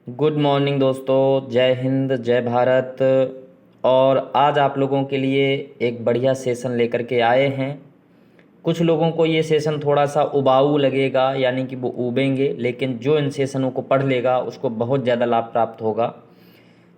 Good morning दोस्तों, जय हिंद जय भारत। और आज आप लोगों के लिए एक बढ़िया सेशन लेकर के आए हैं। कुछ लोगों को ये सेशन थोड़ा सा उबाऊ लगेगा, यानी कि वो उबेंगे, लेकिन जो इन सेशनों को पढ़ लेगा उसको बहुत ज़्यादा लाभ प्राप्त होगा।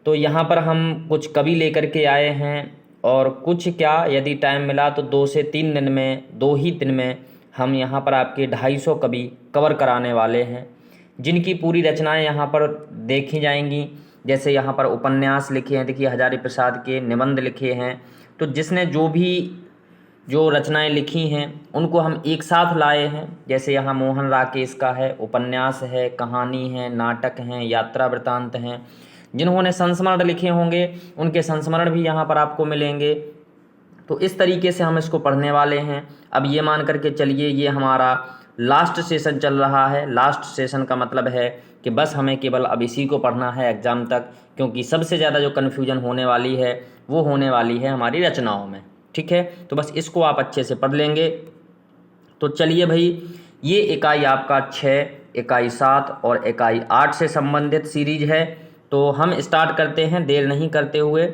तो यहाँ पर हम कुछ कवि लेकर के आए हैं, और कुछ क्या, यदि टाइम मिला तो 2 से 3 दिन में, 2 ही दिन में हम यहाँ पर आपके 250 कवि कवर कराने वाले हैं, जिनकी पूरी रचनाएं यहाँ पर देखी जाएंगी। जैसे यहाँ पर उपन्यास लिखे हैं, देखिए हजारी प्रसाद के निबंध लिखे हैं। तो जिसने जो रचनाएं लिखी हैं उनको हम एक साथ लाए हैं। जैसे यहाँ मोहन राकेश का है, उपन्यास है, कहानी है, नाटक हैं, यात्रा वृत्तांत हैं। जिन्होंने संस्मरण लिखे होंगे उनके संस्मरण भी यहाँ पर आपको मिलेंगे। तो इस तरीके से हम इसको पढ़ने वाले हैं। अब ये मान करके चलिए, ये हमारा लास्ट सेशन चल रहा है। लास्ट सेशन का मतलब है कि बस हमें केवल अब इसी को पढ़ना है एग्ज़ाम तक, क्योंकि सबसे ज़्यादा जो कन्फ्यूजन होने वाली है वो होने वाली है हमारी रचनाओं में। ठीक है, तो बस इसको आप अच्छे से पढ़ लेंगे। तो चलिए भाई, ये इकाई आपका 6, इकाई 7 और इकाई 8 से संबंधित सीरीज है। तो हम स्टार्ट करते हैं देर नहीं करते हुए।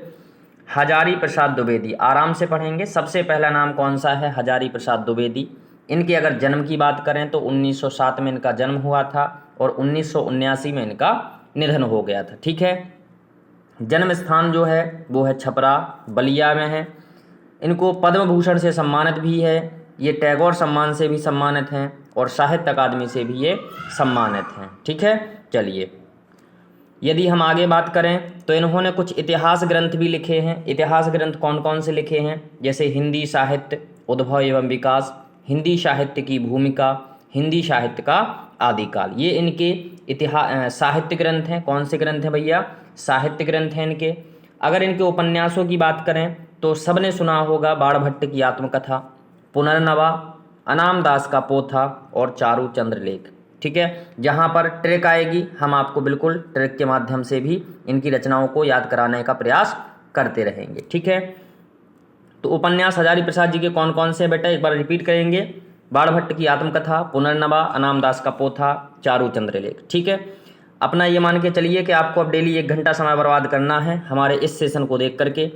हजारी प्रसाद द्विवेदी, आराम से पढ़ेंगे। सबसे पहला नाम कौन सा है? हजारी प्रसाद द्विवेदी। इनके अगर जन्म की बात करें तो 1907 में इनका जन्म हुआ था और 1979 में इनका निधन हो गया था। ठीक है, जन्म स्थान जो है वो है छपरा, बलिया में है। इनको पद्म भूषण से सम्मानित भी है, ये टैगोर सम्मान से भी सम्मानित हैं और साहित्य अकादमी से भी ये सम्मानित हैं। ठीक है, चलिए यदि हम आगे बात करें तो इन्होंने कुछ इतिहास ग्रंथ भी लिखे हैं। इतिहास ग्रंथ कौन कौन से लिखे हैं? जैसे हिंदी साहित्य उद्भव एवं विकास, हिंदी साहित्य की भूमिका, हिंदी साहित्य का आदिकाल, ये इनके इतिहास साहित्य ग्रंथ हैं। कौन से ग्रंथ हैं भैया? साहित्य ग्रंथ हैं इनके। अगर इनके उपन्यासों की बात करें तो सबने सुना होगा बाणभट्ट की आत्मकथा, पुनर्नवा, अनाम दास का पोथा और चारू चंद्रलेख। ठीक है, जहाँ पर ट्रिक आएगी हम आपको बिल्कुल ट्रिक के माध्यम से भी इनकी रचनाओं को याद कराने का प्रयास करते रहेंगे। ठीक है, तो उपन्यास हजारी प्रसाद जी के कौन कौन से बेटा, एक बार रिपीट करेंगे। बाणभट्ट की आत्मकथा, पुनर्नवा, अनाम दास का पोथा, चारू चंद्रलेख। ठीक है, अपना ये मान के चलिए कि आपको अब डेली 1 घंटा समय बर्बाद करना है हमारे इस सेशन को देख करके।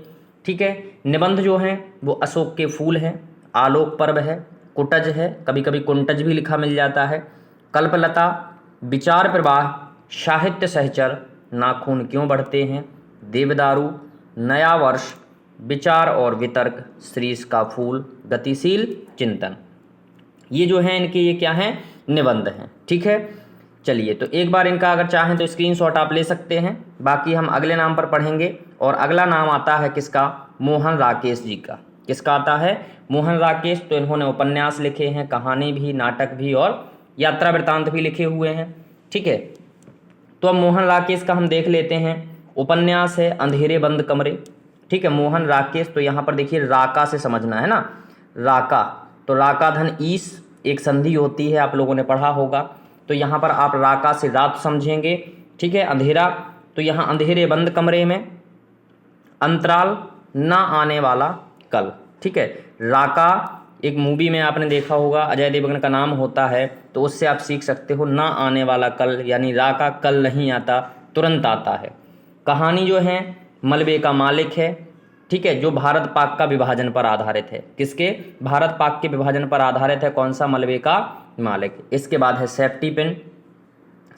ठीक है, निबंध जो हैं वो अशोक के फूल हैं, आलोक पर्व है, कुटज है, कभी कभी कुंटज भी लिखा मिल जाता है, कल्पलता, विचार प्रवाह, साहित्य सहचर, नाखून क्यों बढ़ते हैं, देवदारू, नया वर्ष, विचार और वितर्क, श्रीष का फूल, गतिशील चिंतन। ये जो है इनके, ये क्या हैं? निबंध हैं। ठीक है, चलिए तो एक बार इनका अगर चाहें तो स्क्रीनशॉट आप ले सकते हैं। बाकी हम अगले नाम पर पढ़ेंगे। और अगला नाम आता है किसका? मोहन राकेश जी का। किसका आता है? मोहन राकेश। तो इन्होंने उपन्यास लिखे हैं, कहानी भी, नाटक भी और यात्रा वृत्तांत भी लिखे हुए हैं। ठीक है, तो अब मोहन राकेश का हम देख लेते हैं। उपन्यास है अंधेरे बंद कमरे। ठीक है, मोहन राकेश, तो यहाँ पर देखिए राका से समझना है ना, राका। तो राका धन ईस एक संधि होती है, आप लोगों ने पढ़ा होगा। तो यहाँ पर आप राका से रात समझेंगे। ठीक है, अंधेरा, तो यहाँ अंधेरे बंद कमरे में, अंतराल, ना आने वाला कल। ठीक है, राका एक मूवी में आपने देखा होगा, अजय देवगन का नाम होता है, तो उससे आप सीख सकते हो ना आने वाला कल, यानी राका कल नहीं आता, तुरंत आता है। कहानी जो है मलबे का मालिक है। ठीक है, जो भारत पाक का विभाजन पर आधारित है। किसके? भारत पाक के विभाजन पर आधारित है। कौन सा? मलबे का मालिक। इसके बाद है सेफ्टी पिन,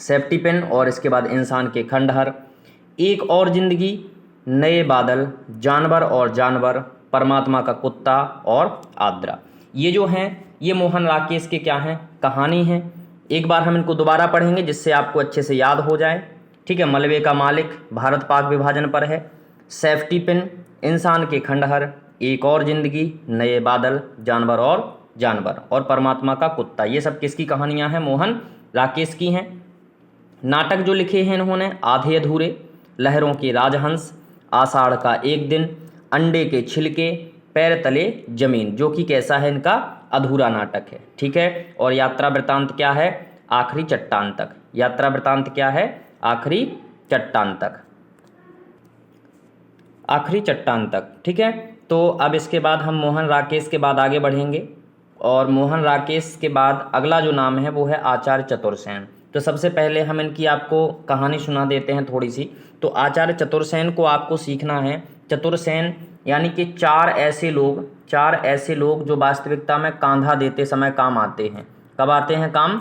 सेफ्टी पिन, और इसके बाद इंसान के खंडहर, एक और जिंदगी, नए बादल, जानवर और जानवर, परमात्मा का कुत्ता और आद्रा। ये जो हैं ये मोहन राकेश के क्या हैं? कहानी हैं। एक बार हम इनको दोबारा पढ़ेंगे जिससे आपको अच्छे से याद हो जाए। ठीक है, मलबे का मालिक भारत पाक विभाजन पर है, सेफ्टी पिन इंसान के खंडहर, एक और जिंदगी, नए बादल, जानवर और परमात्मा का कुत्ता। ये सब किसकी कहानियां हैं? मोहन राकेश की हैं। नाटक जो लिखे हैं इन्होंने, आधे अधूरे, लहरों के राजहंस, आषाढ़ का एक दिन, अंडे के छिलके, पैर तले जमीन, जो कि कैसा है? इनका अधूरा नाटक है। ठीक है, और यात्रा वृत्तांत क्या है? आखिरी चट्टान तक। यात्रा वृत्तांत क्या है? आखिरी चट्टान तक, आखिरी चट्टान तक। ठीक है, तो अब इसके बाद हम मोहन राकेश के बाद आगे बढ़ेंगे। और मोहन राकेश के बाद अगला जो नाम है वो है आचार्य चतुर्सेन। तो सबसे पहले हम इनकी आपको कहानी सुना देते हैं थोड़ी सी। तो आचार्य चतुर्सेन को आपको सीखना है। चतुर्सेन यानी कि चार ऐसे लोग जो वास्तविकता में कांधा देते समय काम आते हैं। कब आते हैं काम?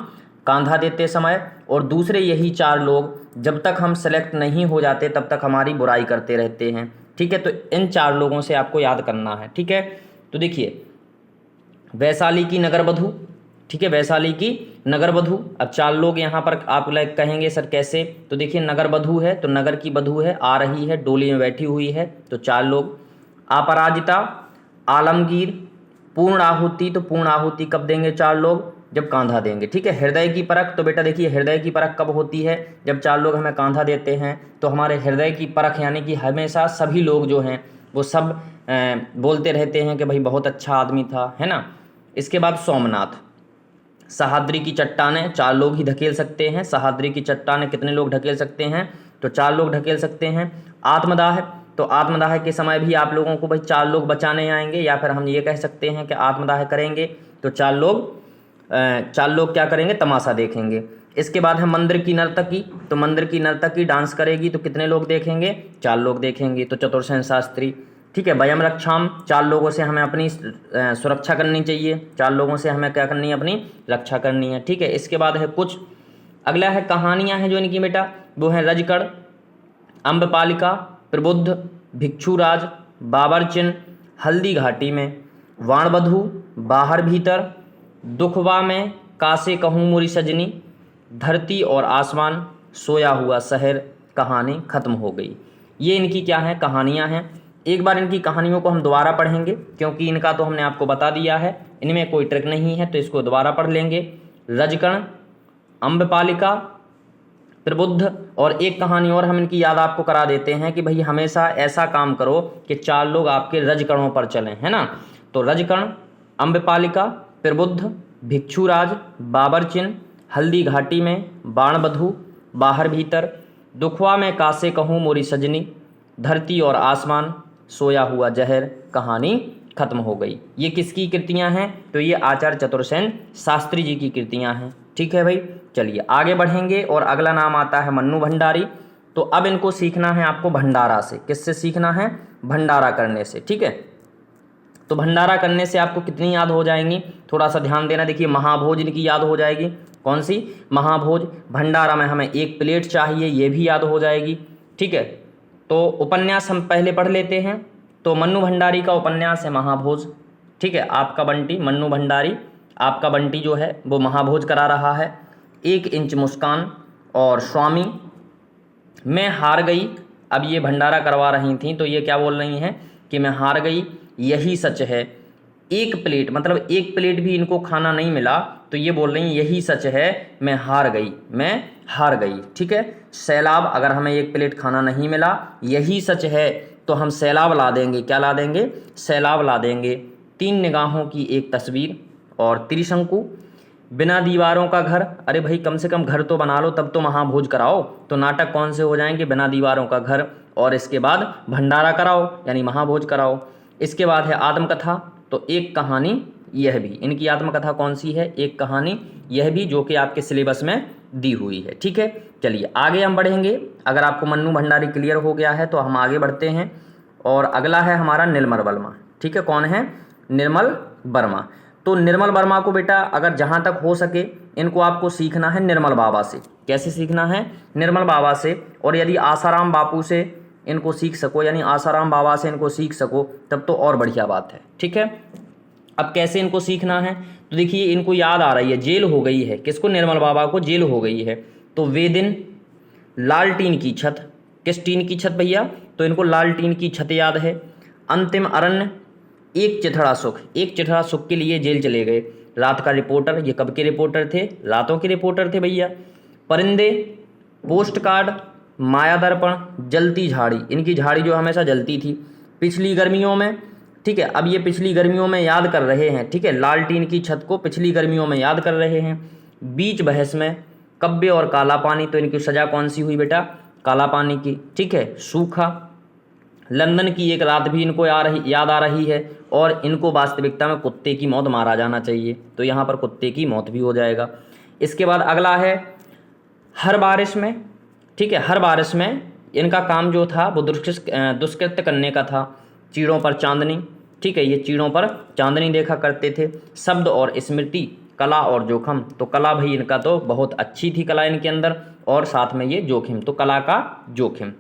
कांधा देते समय। और दूसरे यही चार लोग जब तक हम सेलेक्ट नहीं हो जाते तब तक हमारी बुराई करते रहते हैं। ठीक है, तो इन चार लोगों से आपको याद करना है। ठीक है, तो देखिए वैशाली की नगरवधु। ठीक है, वैशाली की नगरवधु। अब चार लोग यहाँ पर आप लाइक कहेंगे सर कैसे? तो देखिए नगरवधु है तो नगर की वधु है, आ रही है, डोली में बैठी हुई है, तो चार लोग। अपराजिता, आलमगीर, पूर्ण आहुति। तो पूर्ण आहुति कब देंगे चार लोग? जब कांधा देंगे। ठीक है, हृदय की परख। तो बेटा देखिए हृदय की परख कब होती है? जब चार लोग हमें कांधा देते हैं। तो हमारे हृदय की परख यानी कि हमेशा सभी लोग जो हैं वो सब बोलते रहते हैं कि भाई बहुत अच्छा आदमी था, है ना। इसके बाद सोमनाथ, सह्याद्री की चट्टानें। चार लोग ही ढकेल सकते हैं। सह्याद्री की चट्टानें कितने लोग ढकेल सकते हैं? तो चार लोग ढकेल सकते हैं। आत्मदाह, तो आत्मदाह के समय भी आप लोगों को भाई चार लोग बचाने आएंगे, या फिर हम ये कह सकते हैं कि आत्मदाह करेंगे तो चार लोग क्या करेंगे? तमाशा देखेंगे। इसके बाद है मंदिर की नर्तकी। तो मंदिर की नर्तकी डांस करेगी तो कितने लोग देखेंगे? चार लोग देखेंगे, तो चतुर्सेन शास्त्री। ठीक है, वयम रक्षाम, चार लोगों से हमें अपनी सुरक्षा करनी चाहिए। चार लोगों से हमें क्या करनी है? अपनी रक्षा करनी है। ठीक है, इसके बाद है कुछ अगला है कहानियां हैं जो इनकी बेटा, वो है रजकड़, अम्बपालिका, प्रबुद्ध, भिक्षुराज, बाबरचिन, हल्दी घाटी में, वाणवधु, बाहर भीतर, दुखवा में, कासे कहूँ मोरी सजनी, धरती और आसमान, सोया हुआ शहर। कहानी खत्म हो गई। ये इनकी क्या है? कहानियां हैं। एक बार इनकी कहानियों को हम दोबारा पढ़ेंगे क्योंकि इनका तो हमने आपको बता दिया है, इनमें कोई ट्रिक नहीं है, तो इसको दोबारा पढ़ लेंगे। रजकण, अम्बपालिका, प्रबुद्ध, और एक कहानी और हम इनकी याद आपको करा देते हैं कि भाई हमेशा ऐसा काम करो कि चार लोग आपके रजकणों पर चलें, है ना। तो रजकण, अम्बपालिका, प्रबुद्ध, भिक्षुराज, बाबरचिन, हल्दी घाटी में, बाणवधु, बाहर भीतर, दुखवा में, कासे कहूँ मोरी सजनी, धरती और आसमान, सोया हुआ जहर। कहानी खत्म हो गई। ये किसकी कृतियां हैं? तो ये आचार्य चतुर्सेन शास्त्री जी की कृतियां हैं। ठीक है भाई, चलिए आगे बढ़ेंगे और अगला नाम आता है मन्नू भंडारी। तो अब इनको सीखना है आपको भंडारा से। किससे सीखना है? भंडारा करने से। ठीक है, तो भंडारा करने से आपको कितनी याद हो जाएंगी? थोड़ा सा ध्यान देना। देखिए महाभोज इनकी याद हो जाएगी। कौन सी? महाभोज। भंडारा में हमें एक प्लेट चाहिए, ये भी याद हो जाएगी। ठीक है, तो उपन्यास हम पहले पढ़ लेते हैं। तो मन्नू भंडारी का उपन्यास है महाभोज। ठीक है, आपका बंटी, मन्नू भंडारी आपका बंटी जो है वो महाभोज करा रहा है। 1 इंच मुस्कान और स्वामी, मैं हार गई। अब ये भंडारा करवा रही थी तो ये क्या बोल रही हैं कि मैं हार गई, यही सच है। 1 प्लेट मतलब 1 प्लेट भी इनको खाना नहीं मिला तो ये बोल रही हैं यही सच है, मैं हार गई, मैं हार गई। ठीक है, सैलाब, अगर हमें 1 प्लेट खाना नहीं मिला, यही सच है तो हम सैलाब ला देंगे। क्या ला देंगे? सैलाब ला देंगे। 3 निगाहों की एक तस्वीर और त्रिशंकु, बिना दीवारों का घर। अरे भाई कम से कम घर तो बना लो, तब तो महाभोज कराओ। तो नाटक कौन से हो जाएंगे? बिना दीवारों का घर, और इसके बाद भंडारा कराओ यानी महाभोज कराओ। इसके बाद है आत्मकथा। तो एक कहानी यह भी, इनकी आत्मकथा कौन सी है? एक कहानी यह भी, जो कि आपके सिलेबस में दी हुई है। ठीक है, चलिए आगे हम बढ़ेंगे। अगर आपको मन्नू भंडारी क्लियर हो गया है तो हम आगे बढ़ते हैं। और अगला है हमारा निर्मल वर्मा। ठीक है, कौन है? निर्मल वर्मा। तो निर्मल वर्मा को बेटा अगर जहाँ तक हो सके इनको आपको सीखना है निर्मल बाबा से। कैसे सीखना है? निर्मल बाबा से। और यदि आसाराम बापू से इनको सीख सको, यानी आसाराम बाबा से इनको सीख सको, तब तो और बढ़िया बात है। ठीक है, अब कैसे इनको सीखना है? तो देखिए इनको याद आ रही है, जेल हो गई है। किसको? निर्मल बाबा को जेल हो गई है। तो वे दिन, लाल टीन की छत। किस टीन की छत भैया? तो इनको लाल टीन की छत याद है। अंतिम अरण्य, एक चिथड़ा सुख। एक चिथड़ा सुख के लिए जेल चले गए। रात का रिपोर्टर, ये कब के रिपोर्टर थे? रातों के रिपोर्टर थे भैया। परिंदे, पोस्ट कार्ड, माया दर्पण, जलती झाड़ी। इनकी झाड़ी जो हमेशा जलती थी। पिछली गर्मियों में, ठीक है, अब ये पिछली गर्मियों में याद कर रहे हैं। ठीक है, लाल टीन की छत को पिछली गर्मियों में याद कर रहे हैं। बीच बहस में, कब्बे और काला पानी। तो इनकी सजा कौन सी हुई बेटा? काला पानी की। ठीक है, सूखा। लंदन की एक रात भी इनको याद आ रही है। और इनको वास्तविकता में कुत्ते की मौत मारा जाना चाहिए, तो यहाँ पर कुत्ते की मौत भी हो जाएगा। इसके बाद अगला है हर बारिश में, ठीक है, हर बारिश में इनका काम जो था वो दुष्कृत्य करने का था। चीड़ों पर चांदनी, ठीक है, ये चीड़ों पर चांदनी देखा करते थे। शब्द और स्मृति, कला और जोखिम, तो कला भाई इनका तो बहुत अच्छी थी कला इनके अंदर, और साथ में ये जोखिम, तो कला का जोखिम।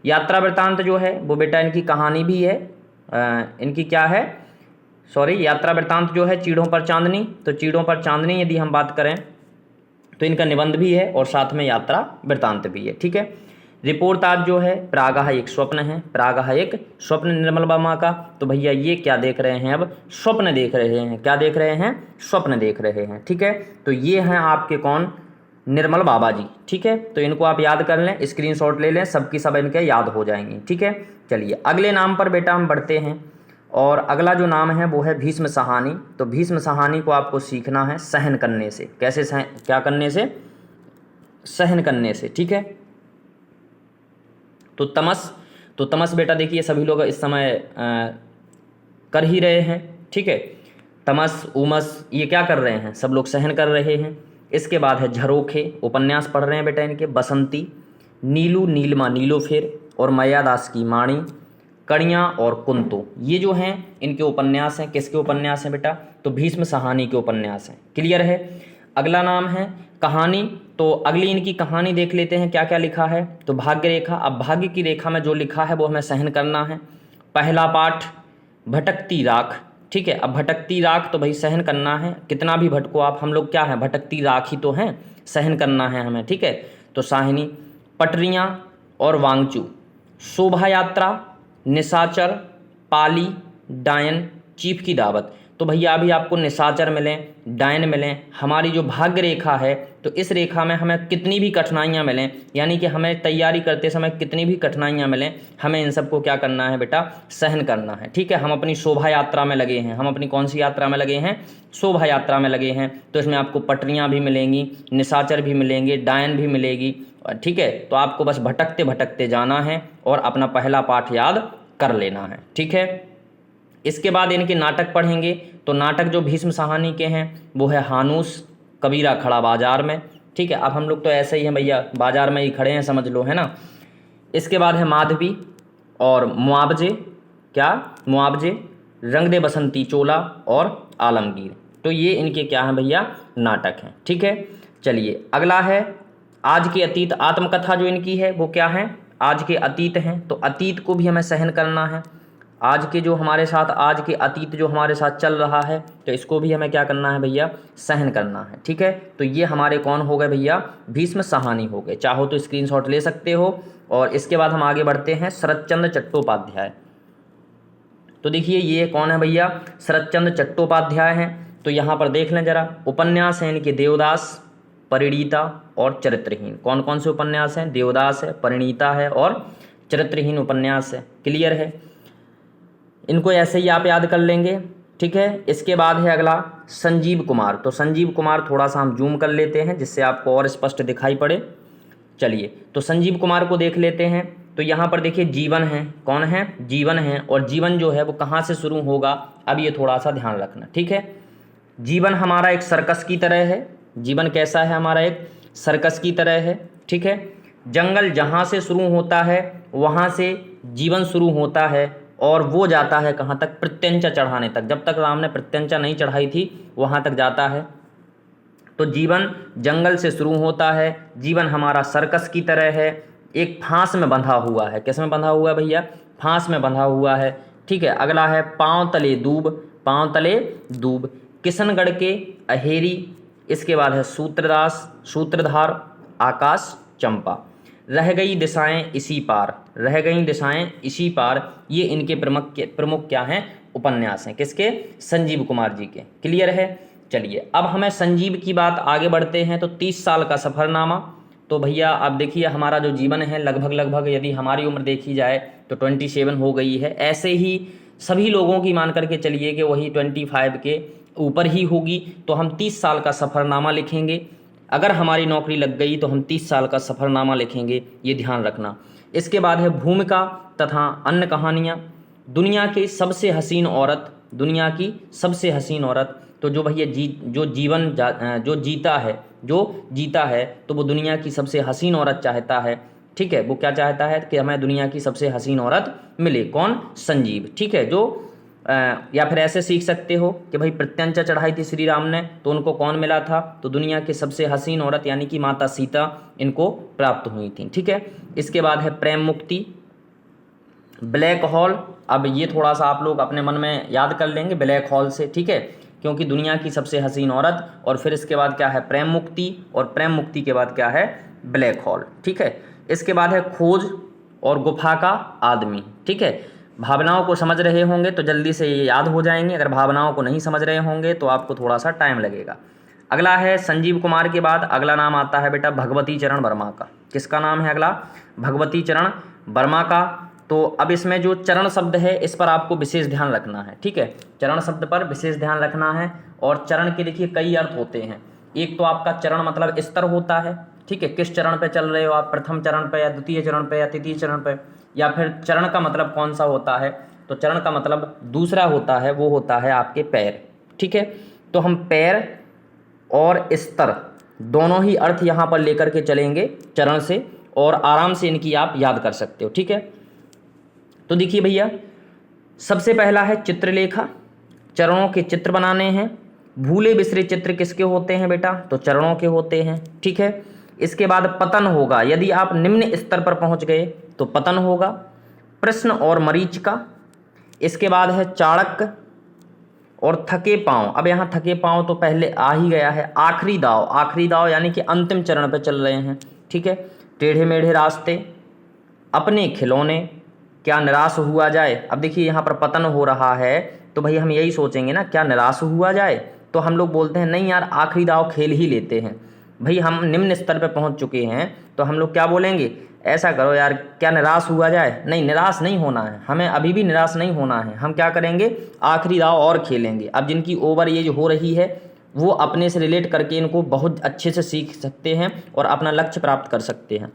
यात्रा वृत्तांत जो है वो बेटा इनकी कहानी भी है, इनकी क्या है, सॉरी, यात्रा वृत्तांत जो है चीड़ों पर चांदनी, तो चीड़ों पर चांदनी यदि हम बात करें तो इनका निबंध भी है और साथ में यात्रा वृत्तांत भी है, ठीक है। रिपोर्ट आज जो है प्रागह एक स्वप्न है, प्रागह एक स्वप्न निर्मल वर्मा का, तो भैया ये क्या देख रहे हैं, अब स्वप्न देख रहे हैं, क्या देख रहे हैं, स्वप्न देख रहे हैं, ठीक है। तो ये हैं आपके कौन, निर्मल बाबा जी, ठीक है। तो इनको आप याद कर लें, स्क्रीनशॉट ले लें, सबकी सब इनके याद हो जाएंगी, ठीक है। चलिए अगले नाम पर बेटा हम बढ़ते हैं, और अगला जो नाम है वो है भीष्म साहनी। तो भीष्म साहनी को आपको सीखना है सहन करने से, कैसे सहन, क्या करने से, सहन करने से, ठीक है। तो तमस बेटा देखिए सभी लोग इस समय कर ही रहे हैं, ठीक है। तमस उमस ये क्या कर रहे हैं, सब लोग सहन कर रहे हैं। इसके बाद है झरोखे, उपन्यास पढ़ रहे हैं बेटा इनके, बसंती, नीलू नीलमा नीलोफेर और मयादास की माणी, कड़ियाँ और कुंतो, ये जो हैं इनके उपन्यास हैं। किसके उपन्यास हैं बेटा, तो भीष्म साहनी के उपन्यास हैं, क्लियर है। अगला नाम है कहानी, तो अगली इनकी कहानी देख लेते हैं क्या क्या लिखा है। तो भाग्य रेखा, अब भाग्य की रेखा में जो लिखा है वो हमें सहन करना है। पहला पाठ भटकती राख, ठीक है। अब भटकती राख तो भाई सहन करना है, कितना भी भटको आप, हम लोग क्या हैं, भटकती राख ही तो हैं, सहन करना है हमें, ठीक है। तो साहिनी, पटरियाँ और वांगचू, शोभा यात्रा, निशाचर, पाली, डायन, चीफ की दावत। तो भैया अभी आपको निशाचर मिलें, डायन मिलें, हमारी जो भाग्य रेखा है तो इस रेखा में हमें कितनी भी कठिनाइयाँ मिलें, यानी कि हमें तैयारी करते समय कितनी भी कठिनाइयाँ मिलें, हमें इन सबको क्या करना है बेटा, सहन करना है, ठीक है। हम अपनी शोभा यात्रा में लगे हैं, हम अपनी कौन सी यात्रा में लगे हैं, शोभा यात्रा में लगे हैं। तो इसमें आपको पटरियाँ भी मिलेंगी, निशाचर भी मिलेंगे, डायन भी मिलेगी, ठीक है। तो आपको बस भटकते भटकते जाना है और अपना पहला पाठ याद कर लेना है, ठीक है। इसके बाद इनके नाटक पढ़ेंगे, तो नाटक जो भीष्म साहनी के हैं वो है हानूस, कबीरा खड़ा बाजार में, ठीक है। अब हम लोग तो ऐसे ही हैं भैया, बाजार में ही खड़े हैं समझ लो, है ना। इसके बाद है माधवी और मुआवजे, क्या, मुआवजे, रंग दे बसंती चोला और आलमगीर। तो ये इनके क्या हैं भैया, नाटक हैं, ठीक है। चलिए अगला है आज के अतीत, आत्मकथा जो इनकी है वो क्या है, आज के अतीत हैं। तो अतीत को भी हमें सहन करना है, आज के जो हमारे साथ, आज के अतीत जो हमारे साथ चल रहा है तो इसको भी हमें क्या करना है भैया, सहन करना है, ठीक है। तो ये हमारे कौन हो गए भैया, भीष्म साहनी हो गए। चाहो तो स्क्रीनशॉट ले सकते हो। और इसके बाद हम आगे बढ़ते हैं शरतचंद्र चट्टोपाध्याय। तो देखिए ये कौन है भैया, शरतचंद्र चट्टोपाध्याय हैं। तो यहाँ पर देख लें जरा, उपन्यास हैं इनके देवदास, परिणीता और चरित्रहीन। कौन कौन से उपन्यास हैं, देवदास है, परिणीता है और चरित्रहीन उपन्यास है, क्लियर है। इनको ऐसे ही आप याद कर लेंगे, ठीक है। इसके बाद है अगला संजीव कुमार। तो संजीव कुमार थोड़ा सा हम जूम कर लेते हैं जिससे आपको और स्पष्ट दिखाई पड़े। चलिए तो संजीव कुमार को देख लेते हैं। तो यहाँ पर देखिए जीवन है, कौन है, जीवन है। और जीवन जो है वो कहाँ से शुरू होगा, अब ये थोड़ा सा ध्यान रखना, ठीक है। जीवन हमारा एक सर्कस की तरह है, जीवन कैसा है हमारा, एक सर्कस की तरह है, ठीक है। जंगल जहाँ से शुरू होता है वहाँ से जीवन शुरू होता है और वो जाता है कहाँ तक, प्रत्यंचा चढ़ाने तक। जब तक राम ने प्रत्यंचा नहीं चढ़ाई थी वहाँ तक जाता है। तो जीवन जंगल से शुरू होता है, जीवन हमारा सर्कस की तरह है, एक फांस में बंधा हुआ है। किस में बंधा हुआ है भैया, फांस में बंधा हुआ है, ठीक है। अगला है पाँव तले दूब, पाँव तले दूब, किशनगढ़ के अहेरी। इसके बाद है सूत्रदास, सूत्रधार, आकाश चंपा, रह गई दिशाएं इसी पार, रह गई दिशाएं इसी पार। ये इनके प्रमुख क्या हैं, उपन्यास हैं, किसके, संजीव कुमार जी के, क्लियर है। चलिए अब हमें संजीव की बात आगे बढ़ते हैं। तो 30 साल का सफ़रनामा। तो भैया आप देखिए हमारा जो जीवन है लगभग यदि हमारी उम्र देखी जाए तो 27 हो गई है। ऐसे ही सभी लोगों की मान करके चलिए कि वही 25 के ऊपर ही होगी। तो हम 30 साल का सफ़रनामा लिखेंगे। अगर हमारी नौकरी लग गई तो हम 30 साल का सफ़रनामा लिखेंगे, ये ध्यान रखना। इसके बाद है भूमिका तथा अन्य कहानियाँ, दुनिया की सबसे हसीन औरत, दुनिया की सबसे हसीन औरत। तो जो भैया जो जीता है जो जीता है तो वो दुनिया की सबसे हसीन औरत चाहता है, ठीक है। वो क्या चाहता है कि हमें दुनिया की सबसे हसीन औरत मिले, कौन? संजीव, ठीक है। जो या फिर ऐसे सीख सकते हो कि भाई प्रत्यंचा चढ़ाई थी श्री राम ने तो उनको कौन मिला था? तो दुनिया की सबसे हसीन औरत यानी कि माता सीता इनको प्राप्त हुई थी, ठीक है। इसके बाद है प्रेम मुक्ति, ब्लैक होल। अब ये थोड़ा सा आप लोग अपने मन में याद कर लेंगे ब्लैक होल से, ठीक है, क्योंकि दुनिया की सबसे हसीन औरत, और फिर इसके बाद क्या है? प्रेम मुक्ति, और प्रेम मुक्ति के बाद क्या है? ब्लैक होल, ठीक है। इसके बाद है खोज और गुफा का आदमी, ठीक है। भावनाओं को समझ रहे होंगे तो जल्दी से ये याद हो जाएंगे, अगर भावनाओं को नहीं समझ रहे होंगे तो आपको थोड़ा सा टाइम लगेगा। अगला है संजीव कुमार के बाद अगला नाम आता है बेटा भगवती चरण वर्मा का। किसका नाम है अगला? भगवती चरण वर्मा का। तो अब इसमें जो चरण शब्द है इस पर आपको विशेष ध्यान रखना है, ठीक है। चरण शब्द पर विशेष ध्यान रखना है। और चरण के देखिए कई अर्थ होते हैं। एक तो आपका चरण मतलब स्तर होता है, ठीक है, किस चरण पे चल रहे हो आप, प्रथम चरण पे या द्वितीय चरण पे या तृतीय चरण पे, या फिर चरण का मतलब कौन सा होता है? तो चरण का मतलब दूसरा होता है, वो होता है आपके पैर, ठीक है। तो हम पैर और स्तर दोनों ही अर्थ यहाँ पर लेकर के चलेंगे चरण से, और आराम से इनकी आप याद कर सकते हो, ठीक है। तो देखिए भैया, सबसे पहला है चित्रलेखा, चरणों के चित्र बनाने हैं। भूले बिसरे चित्र किसके होते हैं बेटा? तो चरणों के होते हैं, ठीक है। इसके बाद पतन होगा, यदि आप निम्न स्तर पर पहुंच गए तो पतन होगा। प्रश्न और मरीचिका। इसके बाद है चाणक्य और थके पांव। अब यहाँ थके पांव तो पहले आ ही गया है। आखिरी दाव, आखिरी दाव यानी कि अंतिम चरण पर चल रहे हैं, ठीक है। टेढ़े मेढ़े रास्ते, अपने खिलौने, क्या निराश हुआ जाए। अब देखिए यहाँ पर पतन हो रहा है तो भाई हम यही सोचेंगे ना, क्या निराश हुआ जाए। तो हम लोग बोलते हैं नहीं यार, आखिरी दाव खेल ही लेते हैं। भाई हम निम्न स्तर पर पहुंच चुके हैं तो हम लोग क्या बोलेंगे? ऐसा करो यार, क्या निराश हुआ जाए। नहीं, निराश नहीं होना है, हमें अभी भी निराश नहीं होना है। हम क्या करेंगे? आखिरी दाव और खेलेंगे। अब जिनकी ओवर एज हो रही है वो अपने से रिलेट करके इनको बहुत अच्छे से सीख सकते हैं और अपना लक्ष्य प्राप्त कर सकते हैं।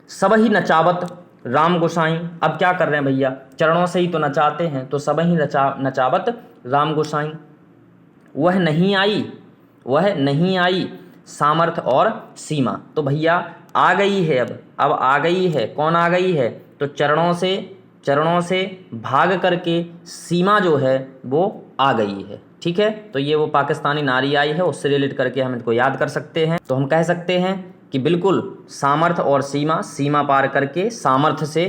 सब ही नचावत, राम गोसाई। अब क्या कर रहे हैं भैया? चरणों से ही तो नचाते हैं, तो सब ही नचावत राम गोसाई। वह नहीं आई, वह नहीं आई, सामर्थ्य और सीमा। तो भैया आ गई है, अब आ गई है। कौन आ गई है? तो चरणों से भाग करके सीमा जो है वो आ गई है, ठीक है। तो ये वो पाकिस्तानी नारी आई है, उससे रिलेट करके हम इनको याद कर सकते हैं। तो हम कह सकते हैं कि बिल्कुल सामर्थ्य और सीमा, सीमा पार करके सामर्थ्य से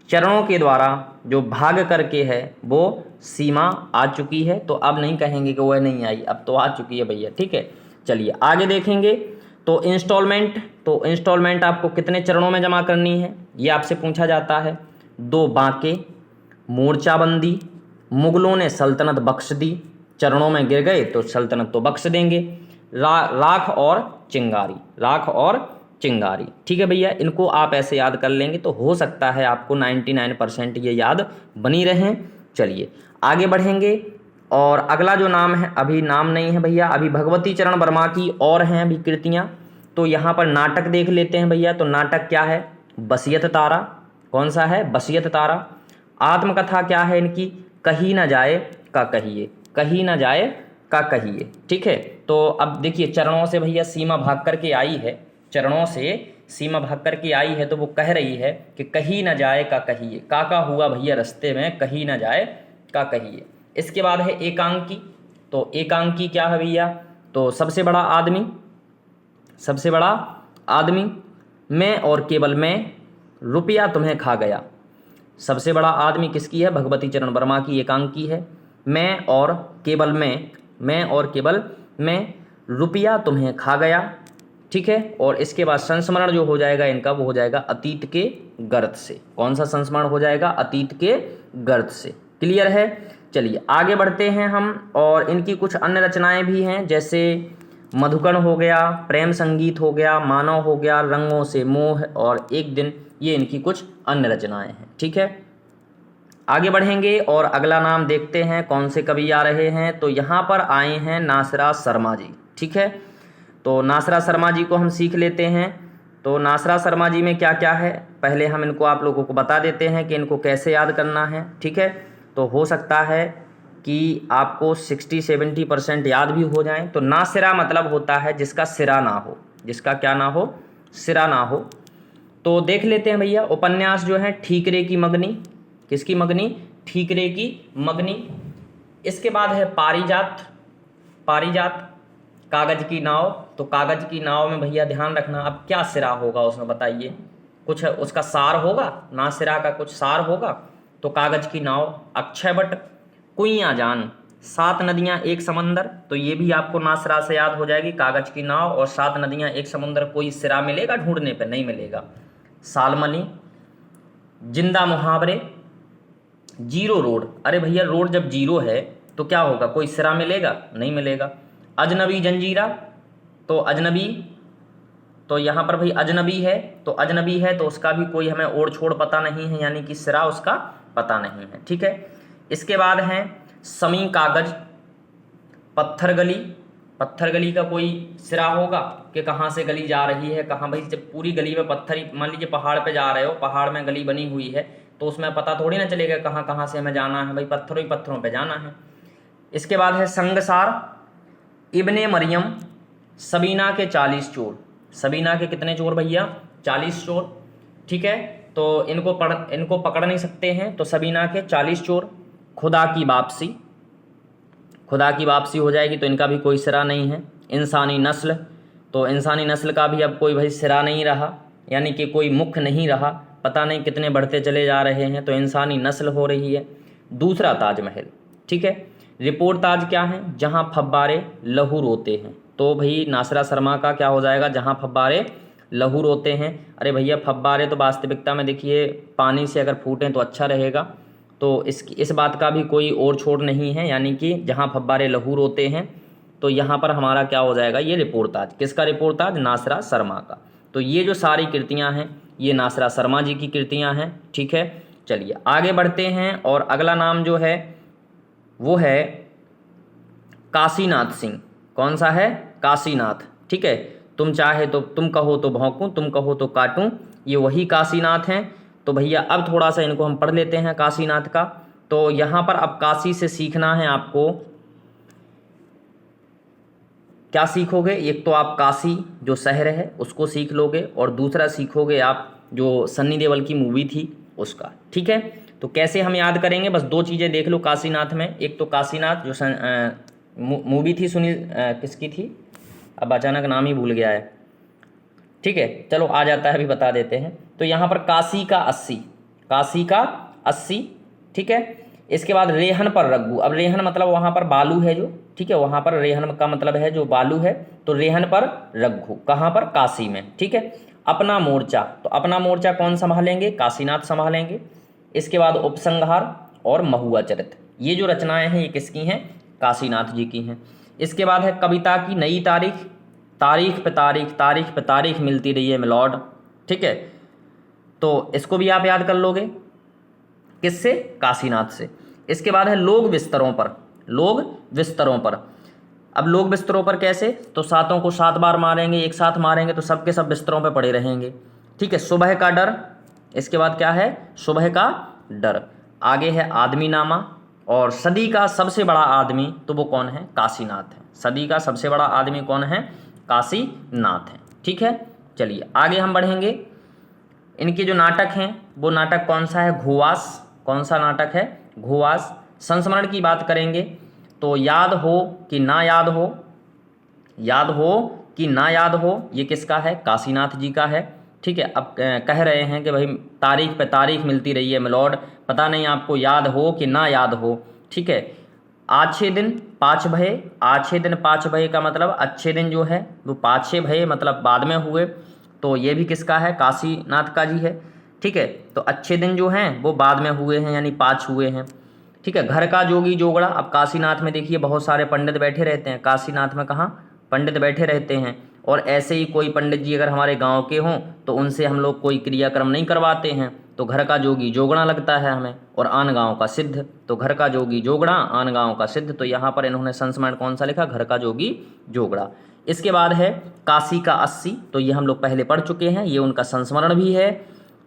चरणों के द्वारा जो भाग करके है वो सीमा आ चुकी है। तो अब नहीं कहेंगे कि वह नहीं आई, अब तो आ चुकी है भैया, ठीक है। चलिए आगे देखेंगे। तो इंस्टॉलमेंट आपको कितने चरणों में जमा करनी है ये आपसे पूछा जाता है। 2 बांके, मोर्चाबंदी, मुगलों ने सल्तनत बख्श दी, चरणों में गिर गए तो सल्तनत तो बख्श देंगे। राख और चिंगारी, राख और चिंगारी, ठीक है भैया। इनको आप ऐसे याद कर लेंगे तो हो सकता है आपको 99% ये याद बनी रहें। चलिए आगे बढ़ेंगे। और अगला जो नाम है, अभी नाम नहीं है भैया, अभी भगवती चरण वर्मा की और हैं अभी कृतियाँ। तो यहाँ पर नाटक देख लेते हैं भैया। तो नाटक क्या है? बसियत तारा। कौन सा है? बसियत तारा। आत्मकथा क्या है इनकी? कही ना जाए का कहिए, कही ना जाए का कहिए, ठीक है। तो अब देखिए चरणों से भैया सीमा भाग करके आई है, चरणों से सीमा भाग करके आई है, तो वो कह रही है कि कही ना जाए का कहिए। का हुआ भैया रास्ते में, कही ना जाए का कहिए। इसके बाद है एकांकी। तो एकांकी क्या है भैया? तो सबसे बड़ा आदमी, सबसे बड़ा आदमी, मैं और केवल मैं, रुपया तुम्हें खा गया। सबसे बड़ा आदमी किसकी है? भगवती चरण वर्मा की एकांकी है। मैं और केवल मैं और केवल मैं, रुपया तुम्हें खा गया, ठीक है। और इसके बाद संस्मरण जो हो जाएगा इनका वो हो जाएगा अतीत के गर्त से। कौन सा संस्मरण हो जाएगा? अतीत के गर्त से। क्लियर है? चलिए आगे बढ़ते हैं हम। और इनकी कुछ अन्य रचनाएं भी हैं, जैसे मधुकण हो गया, प्रेम संगीत हो गया, मानव हो गया, रंगों से मोह और एक दिन। ये इनकी कुछ अन्य रचनाएं हैं, ठीक है। आगे बढ़ेंगे और अगला नाम देखते हैं कौन से कवि आ रहे हैं। तो यहाँ पर आए हैं नासरा शर्मा जी, ठीक है। तो नासरा शर्मा जी को हम सीख लेते हैं। तो नासरा शर्मा जी में क्या क्या है पहले हम इनको आप लोगों को बता देते हैं कि इनको कैसे याद करना है, ठीक है। तो हो सकता है कि आपको 60-70% याद भी हो जाए। तो नासिरा मतलब होता है जिसका सिरा ना हो, जिसका क्या ना हो, सिरा ना हो। तो देख लेते हैं भैया उपन्यास जो है ठीकरे की मगनी, किसकी मगनी, ठीकरे की मगनी। इसके बाद है पारिजात, पारिजात, कागज की नाव। तो कागज की नाव में भैया ध्यान रखना, अब क्या सिरा होगा उसमें बताइए, कुछ उसका सार होगा, ना सिरा का कुछ सार होगा। तो कागज की नाव। अक्षयवट, कुइयाँ जान, 7 नदियाँ एक समंदर। तो ये भी आपको ना सिरा से याद हो जाएगी, कागज की नाव और 7 नदियाँ एक समंदर। कोई सिरा मिलेगा ढूंढने पे, नहीं मिलेगा। सालमली, जिंदा मुहावरे, जीरो रोड। अरे भैया रोड जब जीरो है तो क्या होगा, कोई सिरा मिलेगा, नहीं मिलेगा। अजनबी जंजीरा, तो अजनबी, तो यहाँ पर भाई अजनबी है, तो अजनबी है तो उसका भी कोई हमें ओढ़ छोड़ पता नहीं है, यानी कि सिरा उसका पता नहीं है। ठीक है। इसके बाद है समी कागज, पत्थर गली। पत्थर गली का कोई सिरा होगा कि कहाँ से गली जा रही है, कहाँ, भाई जब पूरी गली में पत्थर ही, मान लीजिए पहाड़ पे जा रहे हो, पहाड़ में गली बनी हुई है तो उसमें पता थोड़ी ना चलेगा कहाँ कहाँ से हमें जाना है, भाई पत्थरों ही पत्थरों पे जाना है। इसके बाद है संगसार, इब्ने मरियम, सबीना के 40 चोर। सबीना के कितने चोर भैया, 40 चोर। ठीक है। तो इनको पकड़ नहीं सकते हैं, तो सबीना के 40 चोर। खुदा की वापसी, खुदा की वापसी हो जाएगी तो इनका भी कोई सिरा नहीं है। इंसानी नस्ल, तो इंसानी नस्ल का भी अब कोई भाई सिरा नहीं रहा, यानी कि कोई मुख्य नहीं रहा, पता नहीं कितने बढ़ते चले जा रहे हैं, तो इंसानी नस्ल हो रही है। दूसरा ताजमहल। ठीक है। रिपोर्ट ताज क्या है, जहाँ फव्वारे लहू रोते हैं। तो भाई नासिरा शर्मा का क्या हो जाएगा, जहाँ फव्वारे लहू रोते हैं। अरे भैया फव्वारे तो वास्तविकता में देखिए पानी से अगर फूटें तो अच्छा रहेगा, तो इस बात का भी कोई और छोड़ नहीं है, यानी कि जहाँ फव्वारे लहू रोते हैं। तो यहाँ पर हमारा क्या हो जाएगा, ये रिपोर्टाज, किसका रिपोर्टाज, नासिरा शर्मा का। तो ये जो सारी कृतियाँ हैं ये नासिरा शर्मा जी की कृतियाँ हैं। ठीक है। चलिए आगे बढ़ते हैं, और अगला नाम जो है वो है काशीनाथ सिंह। कौन सा है, काशीनाथ। ठीक है। तुम चाहे तो, तुम कहो तो भौंकूं, तुम कहो तो काटूं, ये वही काशीनाथ हैं। तो भैया अब थोड़ा सा इनको हम पढ़ लेते हैं काशीनाथ का। तो यहाँ पर अब काशी से सीखना है आपको, क्या सीखोगे, एक तो आप काशी जो शहर है उसको सीख लोगे, और दूसरा सीखोगे आप जो सन्नी देओल की मूवी थी उसका। ठीक है। तो कैसे हम याद करेंगे, बस 2 चीज़ें देख लो काशीनाथ में। एक तो काशीनाथ जो मूवी थी, सुनील किसकी थी, अब अचानक नाम ही भूल गया है। ठीक है, चलो आ जाता है, अभी बता देते हैं। तो यहाँ पर काशी का 80, काशी का 80। ठीक है। इसके बाद रेहन पर रघु। अब रेहन मतलब वहाँ पर बालू है जो, ठीक है, वहाँ पर रेहन का मतलब है जो बालू है। तो रेहन पर रघु कहाँ पर, काशी में। ठीक है। अपना मोर्चा, तो अपना मोर्चा कौन संभालेंगे, काशीनाथ संभालेंगे। इसके बाद उपसंहार और महुआ चरित, ये जो रचनाएं हैं ये किसकी हैं, काशीनाथ जी की हैं। इसके बाद है कविता की नई तारीख, तारीख पे तारीख, तारीख पे तारीख मिलती रही है मिलॉर्ड। ठीक है। तो इसको भी आप याद कर लोगे, किससे, काशीनाथ से। इसके बाद है लोग बिस्तरों पर, लोग बिस्तरों पर। अब लोग बिस्तरों पर कैसे, तो 7 को 7 बार मारेंगे, एक साथ मारेंगे तो सबके सब बिस्तरों पर पड़े रहेंगे। ठीक है। सुबह का डर, इसके बाद क्या है, सुबह का डर। आगे है आदमी नामा, और सदी का सबसे बड़ा आदमी तो वो कौन है, काशीनाथ है। सदी का सबसे बड़ा आदमी कौन है, काशीनाथ है। ठीक है। चलिए आगे हम बढ़ेंगे। इनके जो नाटक हैं वो नाटक कौन सा है, घोवास। कौन सा नाटक है, घोवास। संस्मरण की बात करेंगे तो याद हो कि ना याद हो, याद हो कि ना याद हो, ये किसका है, काशीनाथ जी का है। ठीक है। अब कह रहे हैं कि भाई तारीख पे तारीख मिलती रही है मिलॉर्ड, पता नहीं आपको याद हो कि ना याद हो। ठीक है। आछे दिन 5 भये, आछे दिन 5 भये का मतलब अच्छे दिन जो है वो 5-6 भये मतलब बाद में हुए। तो ये भी किसका है, काशीनाथ का जी है। ठीक है। तो अच्छे दिन जो हैं वो बाद में हुए हैं, यानी 5 हुए हैं। ठीक है। घर का जोगी जोगड़ा, अब काशीनाथ में देखिए बहुत सारे पंडित बैठे रहते हैं, काशीनाथ में कहाँ पंडित बैठे रहते हैं। और ऐसे ही कोई पंडित जी अगर हमारे गांव के हों तो उनसे हम लोग कोई क्रियाक्रम नहीं करवाते हैं, तो घर का जोगी जोगड़ा लगता है हमें, और आन गांव का सिद्ध। तो घर का जोगी जोगड़ा, आन गांव का सिद्ध। तो यहाँ पर इन्होंने संस्मरण कौन सा लिखा, घर का जोगी जोगड़ा। इसके बाद है काशी का 80, तो ये हम लोग पहले पढ़ चुके हैं, ये उनका संस्मरण भी है।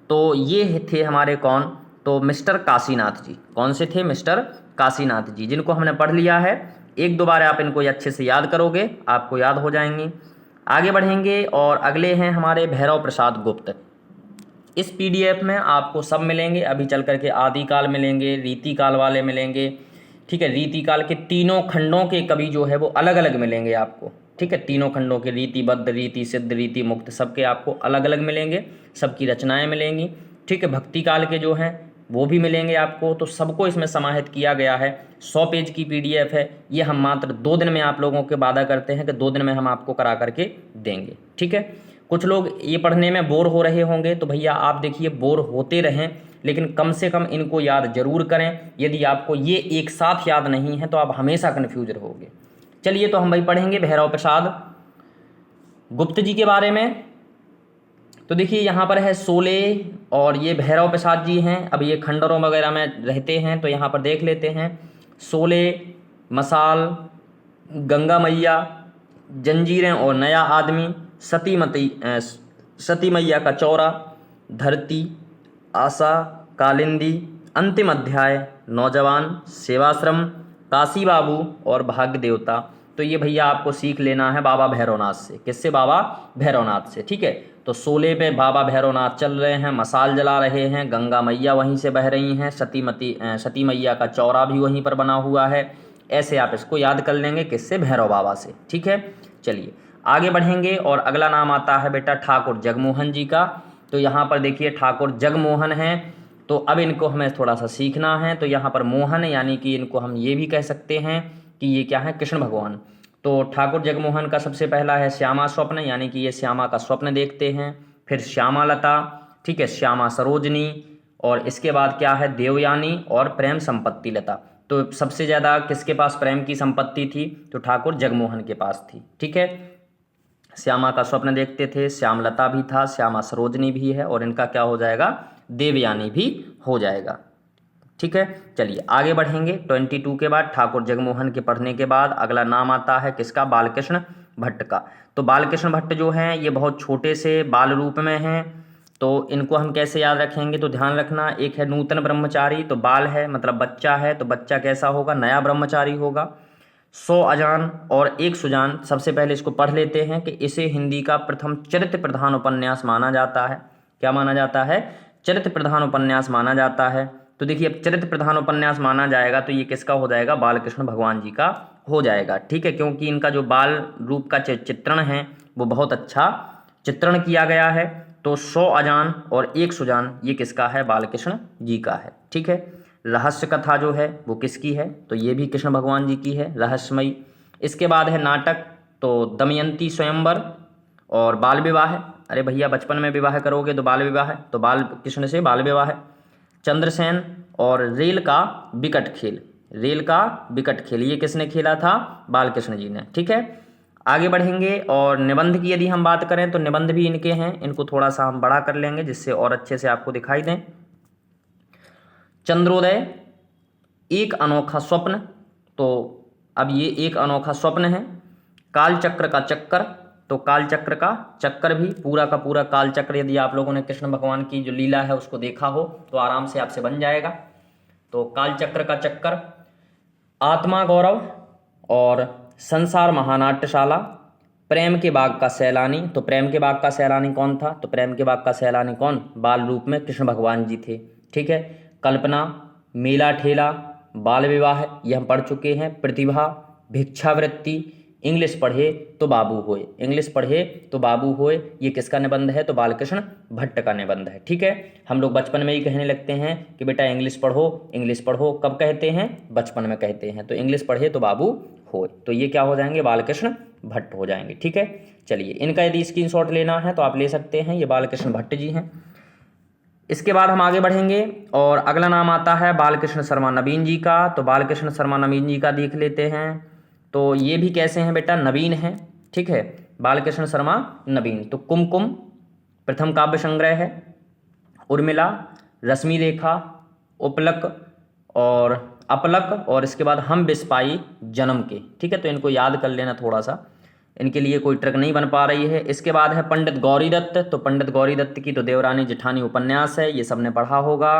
तो ये थे हमारे कौन, तो मिस्टर काशीनाथ जी, कौन से थे? मिस्टर काशीनाथ जी, जिनको हमने पढ़ लिया है। एक दो बार आप इनको अच्छे से याद करोगे, आपको याद हो जाएंगी। आगे बढ़ेंगे और अगले हैं हमारे भैरव प्रसाद गुप्त। इस पीडीएफ में आपको सब मिलेंगे, अभी चल करके आदिकाल मिलेंगे, रीतिकाल वाले मिलेंगे, ठीक है। रीतिकाल के तीनों खंडों के कवि जो है वो अलग अलग मिलेंगे आपको, ठीक है। तीनों खंडों के रीतिबद्ध, रीति सिद्ध, रीति मुक्त, सबके आपको अलग अलग मिलेंगे, सबकी रचनाएं मिलेंगी, ठीक है। भक्ति काल के जो हैं वो भी मिलेंगे आपको। तो सबको इसमें समाहित किया गया है। 100 पेज की पीडीएफ है ये। हम मात्र 2 दिन में आप लोगों के वादा करते हैं कि 2 दिन में हम आपको करा करके देंगे, ठीक है। कुछ लोग ये पढ़ने में बोर हो रहे होंगे, तो भैया आप देखिए बोर होते रहें, लेकिन कम से कम इनको याद जरूर करें। यदि आपको ये एक साथ याद नहीं है तो आप हमेशा कन्फ्यूज रहोगे। चलिए, तो हम भाई पढ़ेंगे भैरव प्रसाद गुप्त जी के बारे में। तो देखिए यहाँ पर है शोले, और ये भैरव प्रसाद जी हैं। अब ये खंडरों वगैरह में रहते हैं, तो यहाँ पर देख लेते हैं। शोले, मसाल, गंगा मैया, जंजीरें और नया आदमी, सती मैया का चौरा, धरती, आशा, कालिंदी, अंतिम अध्याय, नौजवान, सेवाश्रम, काशी बाबू और भाग्य देवता। तो ये भैया आपको सीख लेना है बाबा भैरवनाथ से। किससे? बाबा भैरवनाथ से, ठीक है। तो शोले पे बाबा भैरवनाथ चल रहे हैं, मसाल जला रहे हैं, गंगा मैया वहीं से बह रही हैं, सती मैया का चौरा भी वहीं पर बना हुआ है। ऐसे आप इसको याद कर लेंगे, किससे? भैरव बाबा से, ठीक है। चलिए आगे बढ़ेंगे और अगला नाम आता है बेटा ठाकुर जगमोहन जी का। तो यहाँ पर देखिए ठाकुर जगमोहन हैं। तो अब इनको हमें थोड़ा सा सीखना है। तो यहाँ पर मोहन यानी कि इनको हम ये भी कह सकते हैं कि ये क्या है? कृष्ण भगवान। तो ठाकुर जगमोहन का सबसे पहला है श्यामा स्वप्न, यानी कि ये श्यामा का स्वप्न देखते हैं। फिर श्यामा लता, ठीक है, श्यामा सरोजनी, और इसके बाद क्या है? देवयानी और प्रेम संपत्ति लता। तो सबसे ज़्यादा किसके पास प्रेम की संपत्ति थी? तो ठाकुर जगमोहन के पास थी, ठीक है। श्यामा का स्वप्न देखते थे, श्यामलता भी था, श्यामा सरोजनी भी है, और इनका क्या हो जाएगा? देवयानी भी हो जाएगा, ठीक है। चलिए आगे बढ़ेंगे। 22 के बाद ठाकुर जगमोहन के पढ़ने के बाद अगला नाम आता है किसका? बालकृष्ण भट्ट का। तो बालकृष्ण भट्ट जो हैं ये बहुत छोटे से बाल रूप में हैं। तो इनको हम कैसे याद रखेंगे? तो ध्यान रखना, एक है नूतन ब्रह्मचारी, तो बाल है मतलब बच्चा है, तो बच्चा कैसा होगा? नया ब्रह्मचारी होगा। 100 अजान और 1 सुजान। सबसे पहले इसको पढ़ लेते हैं कि इसे हिंदी का प्रथम चरित्र प्रधान उपन्यास माना जाता है। क्या माना जाता है? चरित्र प्रधान उपन्यास माना जाता है। तो देखिए अब चरित्र प्रधान उपन्यास माना जाएगा तो ये किसका हो जाएगा? बालकृष्ण भगवान जी का हो जाएगा, ठीक है। क्योंकि इनका जो बाल रूप का चित्रण है वो बहुत अच्छा चित्रण किया गया है। तो 100 अजान और 1 सुजान ये किसका है? बालकृष्ण जी का है, ठीक है। रहस्य कथा जो है वो किसकी है? तो ये भी कृष्ण भगवान जी की है, रहस्यमयी। इसके बाद है नाटक, तो दमयंती स्वयंवर और बाल विवाह। अरे भैया बचपन में विवाह करोगे तो बाल विवाह, तो बाल कृष्ण से बाल विवाह। चंद्रसेन और रेल का विकट खेल, रेल का विकट खेल ये किसने खेला था? बालकृष्ण जी ने, ठीक है। आगे बढ़ेंगे और निबंध की यदि हम बात करें तो निबंध भी इनके हैं। इनको थोड़ा सा हम बड़ा कर लेंगे जिससे और अच्छे से आपको दिखाई दें। चंद्रोदय, एक अनोखा स्वप्न, तो अब ये एक अनोखा स्वप्न है। कालचक्र का चक्कर, तो कालचक्र का चक्कर भी पूरा का पूरा कालचक्र, यदि आप लोगों ने कृष्ण भगवान की जो लीला है उसको देखा हो तो आराम से आपसे बन जाएगा। तो कालचक्र का चक्कर, आत्मा गौरव और संसार महानाट्यशाला, प्रेम के बाग का सैलानी। तो प्रेम के बाग का सैलानी कौन था? तो प्रेम के बाग का सैलानी कौन? बाल रूप में कृष्ण भगवान जी थे, ठीक है। कल्पना, मेला ठेला, बाल विवाह ये हम पढ़ चुके हैं। प्रतिभा, भिक्षावृत्ति, इंग्लिश पढ़े तो बाबू होए, इंग्लिश पढ़े तो बाबू होए ये किसका निबंध है? तो बालकृष्ण भट्ट का निबंध है, ठीक है। हम लोग बचपन में ही कहने लगते हैं कि बेटा इंग्लिश पढ़ो, इंग्लिश पढ़ो। कब कहते हैं? बचपन में कहते हैं। तो इंग्लिश पढ़े तो बाबू होए, तो ये क्या हो जाएंगे? बालकृष्ण भट्ट हो जाएंगे, ठीक है। चलिए इनका यदि स्क्रीनशॉट लेना है तो आप ले सकते हैं, ये बालकृष्ण भट्ट जी हैं। इसके बाद हम आगे बढ़ेंगे और अगला नाम आता है बालकृष्ण शर्मा नवीन जी का। तो बालकृष्ण शर्मा नवीन जी का देख लेते हैं। तो ये भी कैसे हैं बेटा? नवीन हैं, ठीक है। बालकृष्ण शर्मा नवीन। तो कुमकुम प्रथम काव्य संग्रह है, उर्मिला, रश्मि रेखा, उपलक और अपलक, और इसके बाद हम बिस्पाई जन्म के, ठीक है। तो इनको याद कर लेना थोड़ा सा, इनके लिए कोई ट्रिक नहीं बन पा रही है। इसके बाद है पंडित गौरी दत्त। तो पंडित गौरी दत्त की तो देवरानी जेठानी उपन्यास है, ये सबने पढ़ा होगा।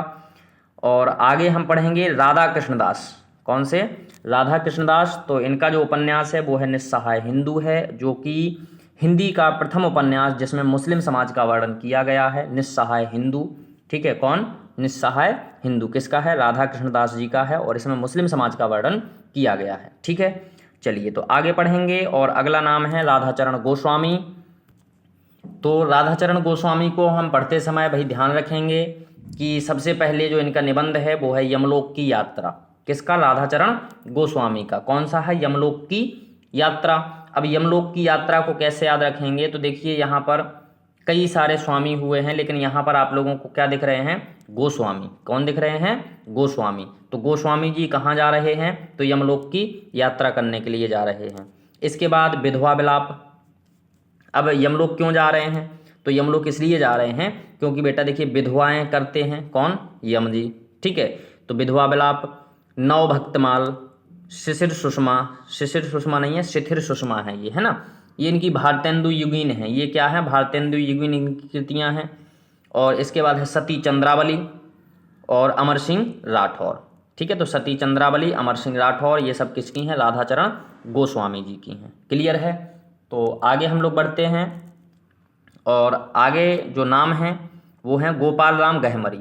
और आगे हम पढ़ेंगे राधा कृष्णदास। कौन से? राधा कृष्णदास। तो इनका जो उपन्यास है वो है निस्सहाय हिंदू है, जो कि हिंदी का प्रथम उपन्यास जिसमें मुस्लिम समाज का वर्णन किया गया है। निस्सहाय हिंदू, ठीक है। कौन? निस्सहाय हिंदू किसका है? राधा कृष्णदास जी का है, और इसमें मुस्लिम समाज का वर्णन किया गया है, ठीक है। चलिए तो आगे पढ़ेंगे, और अगला नाम है राधाचरण गोस्वामी। तो राधाचरण गोस्वामी को हम पढ़ते समय भाई ध्यान रखेंगे कि सबसे पहले जो इनका निबंध है वो है यमलोक की यात्रा। किसका? राधाचरण गोस्वामी का। कौन सा है? यमलोक की यात्रा। अब यमलोक की यात्रा को कैसे याद रखेंगे? तो देखिए यहाँ पर कई सारे स्वामी हुए हैं, लेकिन यहाँ पर आप लोगों को क्या दिख रहे हैं? गोस्वामी। कौन दिख रहे हैं? गोस्वामी। तो गोस्वामी जी कहाँ जा रहे हैं? तो यमलोक की यात्रा करने के लिए जा रहे हैं। इसके बाद विधवा विलाप। अब यमलोक क्यों जा रहे हैं? तो यमलोक इसलिए जा रहे हैं क्योंकि बेटा देखिए विधवाएं करते हैं कौन? यम जी, ठीक है। तो विधवा विलाप, नव भक्तमाल, शिशिर सुषमा। शिशिर सुषमा नहीं है, शिथिर सुषमा है ये, है ना। ये इनकी भारतेंदु युगीन है। ये क्या है? भारतेंदु युगीन इनकी कृतियाँ हैं। और इसके बाद है सती चंद्रावली और अमर सिंह राठौर, ठीक है। तो सती चंद्रावली, अमर सिंह राठौर, ये सब किसकी हैं? राधाचरण गोस्वामी जी की हैं। क्लियर है? तो आगे हम लोग बढ़ते हैं, और आगे जो नाम हैं वो हैं गोपाल राम गहमरी।